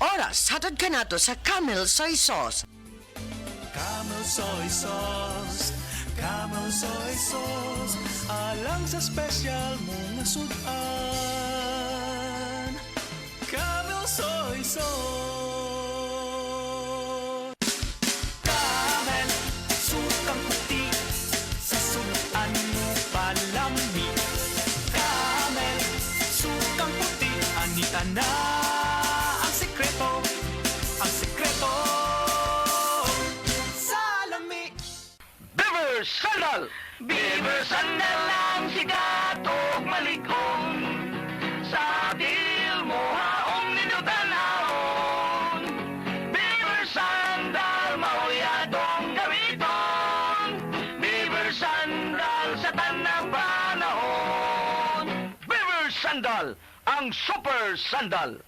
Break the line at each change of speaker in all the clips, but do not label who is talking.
Oras, hatod ka na to sa Camel Soy Sauce.
Camel soy sauce, Camel soy sauce, alang sa special mong sudan. Camel soy sauce. Camel, sukang puti, sa sudan mo palami. Camel, sukang puti, anita na ang sekreto, ang sekreto.
Beaver Sandal! Beaver Sandal ang sigat og maligong sa dil mo haong ninutanahon. Beaver Sandal mauyadong gamiton. Beaver Sandal sa tanang panahon. Beaver Sandal ang super sandal.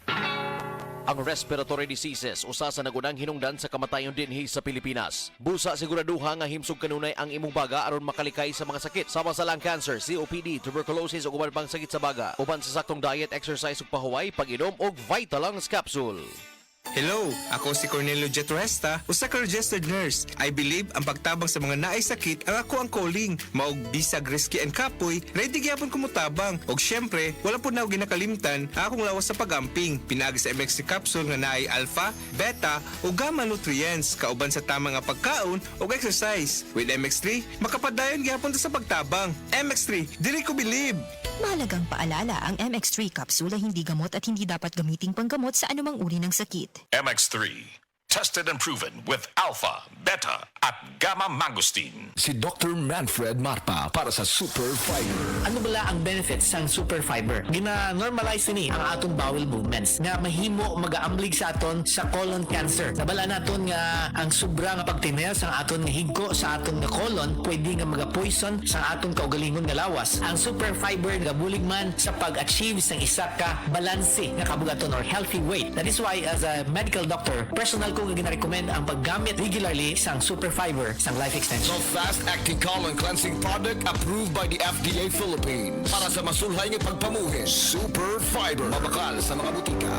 Ang respiratory diseases usa sa nagunang hinungdan sa kamatayon dinhi sa Pilipinas. Busa siguraduha nga himsog kanunay ang imong baga aron makalikay sa mga sakit sama sa lung cancer, COPD, tuberculosis ug uban pang sakit sa baga. Uban sa saktong diet, exercise ug pahuway, pag-inom og Vitalungs capsule.
Hello, ako si Cornelio Jetuesta, usa ka registered nurse. I believe ang pagtabang sa mga naay sakit ang ako ang calling. Maog bisag risky and kapoy, ready gyapon ko mutabang. Og syempre, wala po na ako ginakalimtan ang akong lawas sa pagamping. Pinaagi sa MX3 capsule nga naay alpha, beta ug gamma nutrients kauban sa tama nga pagkaon ug exercise. With MX3, makapadayon gyapon ta sa pagtabang. MX3, dili ko believe.
Mahalagang paalala, ang MX3 capsule ay hindi gamot at hindi dapat gamiting panggamot sa anumang uri ng sakit.
MX3, tested and proven with alpha, beta, at gamma mangosteen.
Si Dr. Manfred Marpa para sa Super Fiber.
Ano bala ang benefits sang super fiber? Gina-normalize ni ang atong bowel movements nga mahimo magaamblig sa aton sa colon cancer. Nabala naton nga ang sobra nga pagtinel sa aton nga higko sa aton nga colon pwede nga magapoison sa aton kaugalingon nga lawas. Ang super fiber gabulig man sa pag-achieve sang isa ka balanse nga kabugaton or healthy weight. That is why as a medical doctor, personal ko nga gina-recommend ang paggamit regularly sang super fiber sang life extension.
So fast-acting colon cleansing product approved by the FDA Philippines. Para sa masulhay ng pagpamuhin, Super Fiber. Mabakal sa mga butika.